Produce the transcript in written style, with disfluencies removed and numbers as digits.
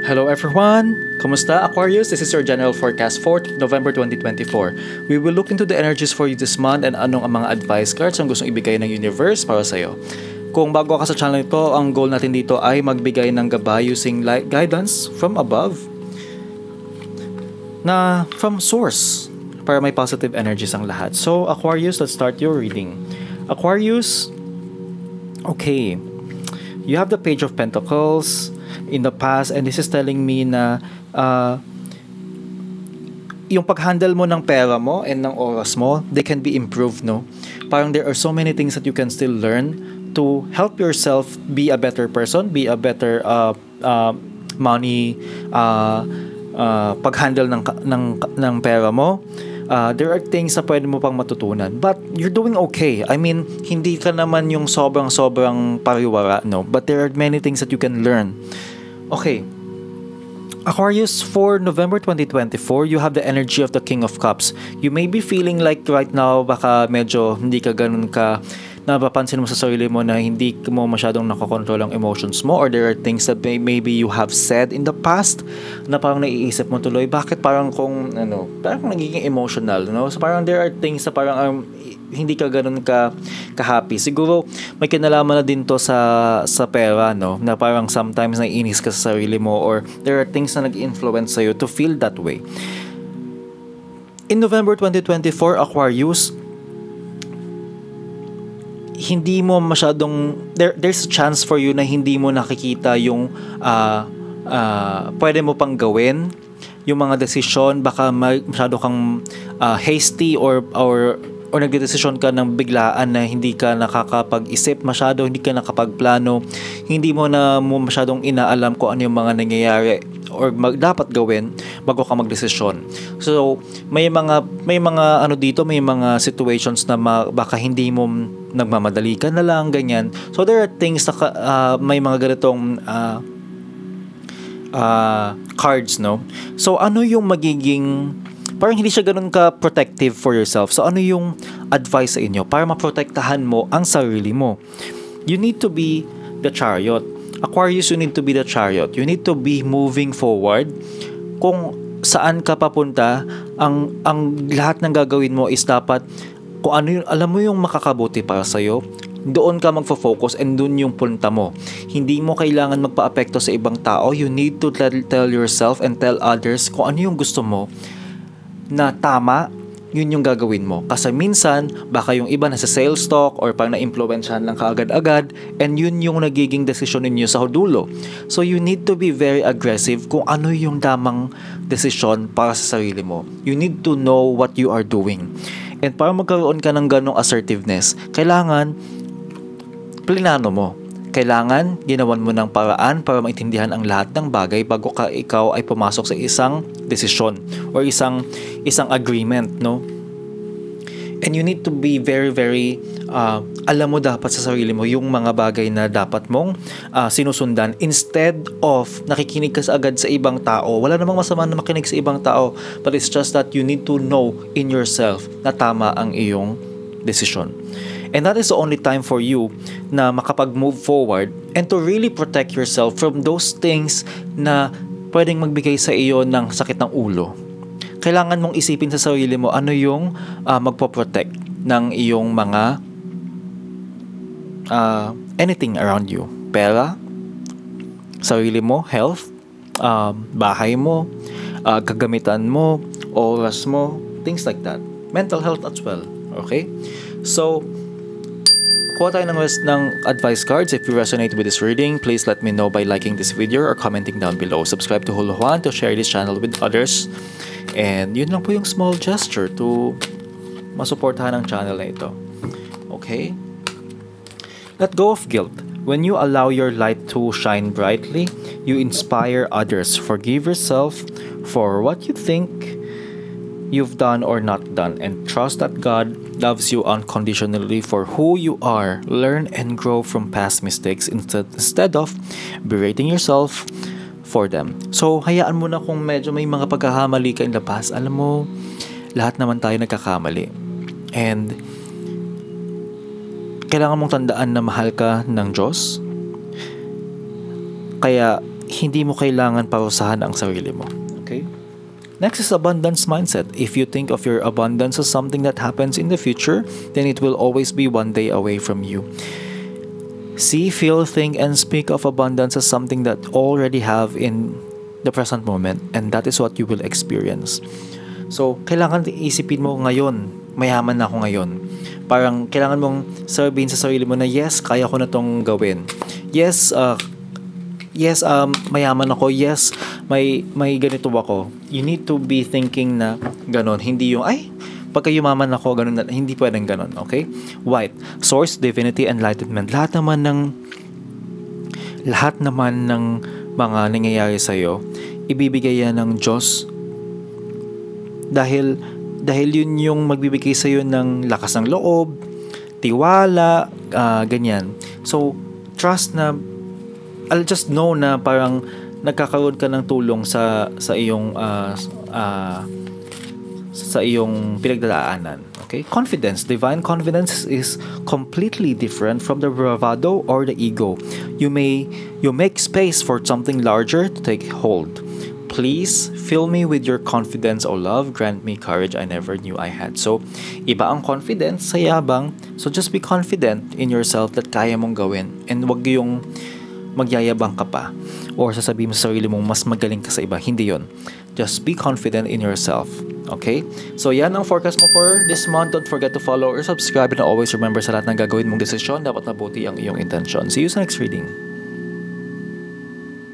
Hello everyone! Kumusta Aquarius? This is your general forecast for November 2024. We will look into the energies for you this month and anong ang mga advice cards ang gustong ibigay ng universe para sa iyo. Kung bago ka sa channel ito, ang goal natin dito ay magbigay ng gabay using guidance from above na from source para may positive energies ang lahat. So Aquarius, let's start your reading. Aquarius, okay, you have the Page of Pentacles in the past, and this is telling me na yung pag-handle mo ng pera mo and ng oras mo, they can be improved, no? Parang there are so many things that you can still learn to help yourself be a better person, be a better money pag-handle ng pera mo. There are things na pwede mo pang matutunan, but you're doing okay. I mean, hindi ka naman yung sobrang pariwara, no? But there are many things that you can learn. Okay, Aquarius, for November 2024, you have the energy of the King of Cups. You may be feeling like right now, baka medyo hindi ka ganun ka, napapansin mo sa sarili mo na hindi mo masyadong nakokontrol ang emotions mo, or there are things that maybe you have said in the past na parang naiisip mo tuloy, bakit parang parang nagiging emotional, no? So parang there are things na parang hindi ka ganun ka-happy. Siguro may kinalaman na din to sa pera, no? Na parang sometimes naiinis ka sa sarili mo, or there are things na nag-influence sa'yo to feel that way. In November 2024, Aquarius, hindi mo masyadong there's a chance for you na hindi mo nakikita yung pwede mo pang gawin, yung mga desisyon. Baka masyado kang hasty or nagdedesisyon ka ng biglaan na hindi ka nakakapag-isip masyado, hindi ka nakapagplano, hindi mo masyadong inaalam kung ano yung mga nangyayari or dapat gawin bago ka magdesisyon. So may mga dito, may mga situations na baka hindi mo nagmamadali ka na lang, ganyan. So there are things na may mga ganitong cards, no? So ano yung magiging, parang hindi siya ganun ka-protective for yourself. So ano yung advice sa inyo para maprotektahan mo ang sarili mo? You need to be the Chariot. Aquarius, you need to be the Chariot. You need to be moving forward. Kung saan ka papunta, ang lahat ng gagawin mo is dapat, kung ano yung, alam mo yung makakabuti para sa'yo, doon ka magfo-focus and doon yung punta mo. Hindi mo kailangan magpa-apekto sa ibang tao. You need to tell yourself and tell others kung ano yung gusto mo na tama, yun yung gagawin mo. Kasi minsan, baka yung iba nasa sales talk or parang na-influensyahan lang kaagad-agad, and yun yung nagiging desisyon ninyo sa dulo. So you need to be very aggressive kung ano yung tamang desisyon para sa sarili mo. You need to know what you are doing. And para magkaroon ka ng ganong assertiveness, kailangan plinano mo. Kailangan ginawan mo ng paraan para maintindihan ang lahat ng bagay bago ikaw ay pumasok sa isang desisyon or isang agreement, no? And you need to be very, very alam mo dapat sa sarili mo yung mga bagay na dapat mong sinusundan, instead of nakikinig ka agad sa ibang tao. Wala namang masama na makinig sa ibang tao, but it's just that you need to know in yourself na tama ang iyong desisyon. And that is the only time for you na makapag-move forward and to really protect yourself from those things na pwedeng magbigay sa iyo ng sakit ng ulo. Kailangan mong isipin sa sarili mo ano yung magpo-protect ng iyong mga anything around you. Pera, sarili mo, health, bahay mo, kagamitan mo, oras mo, things like that. Mental health as well. Okay? So, kuha tayo ng advice cards. If you resonate with this reading, please let me know by liking this video or commenting down below. Subscribe to Holo Juan to share this channel with others. And yun lang po yung small gesture to masuportahan ang channel na ito. Okay? Let go of guilt. When you allow your light to shine brightly, you inspire others. Forgive yourself for what you think you've done or not done, and trust that God loves you unconditionally for who you are. Learn and grow from past mistakes instead of berating yourself for them. So, hayaan mo na kung medyo may mga pagkakamali ka in the past. Alam mo, lahat naman tayo nagkakamali. And kailangan mong tandaan na mahal ka ng Diyos. Kaya hindi mo kailangan parusahan ang sarili mo. Okay? Next is abundance mindset. If you think of your abundance as something that happens in the future, then it will always be one day away from you. See, feel, think, and speak of abundance as something that already have in the present moment, and that is what you will experience. So, kailangan isipin mo ngayon, mayaman na ako ngayon. Parang kailangan mong sabihin sa sarili mo na, yes, kaya ko na tong gawin. Yes, mayaman ako. Yes, may ganito ako. You need to be thinking na ganon. Hindi yung, pagka yumaman ako, ganon na. Hindi pwedeng ganon, okay? White, source, divinity, enlightenment. Lahat naman ng mga nangyayari sa'yo, ibibigay yan ng Diyos. Dahil yun yung magbibigay sa'yo ng lakas ng loob, tiwala, ganyan. So, trust na, I'll just know na parang nagkakaroon ka ng tulong sa iyong pinagdadaanan. Okay? Confidence. Divine confidence is completely different from the bravado or the ego. You make space for something larger to take hold. Please fill me with your confidence, O love. Grant me courage I never knew I had. So, iba ang confidence sa yabang. So, just be confident in yourself that kaya mong gawin. And wag yung magyayabang ka pa. Or sasabihin mo sa sarili mong mas magaling ka sa iba. Hindi yon. Just be confident in yourself. Okay? So, yan ang forecast mo for this month. Don't forget to follow or subscribe. And always remember sa lahat ng gagawin mong desisyon, dapat mabuti ang iyong intention. See you sa next reading.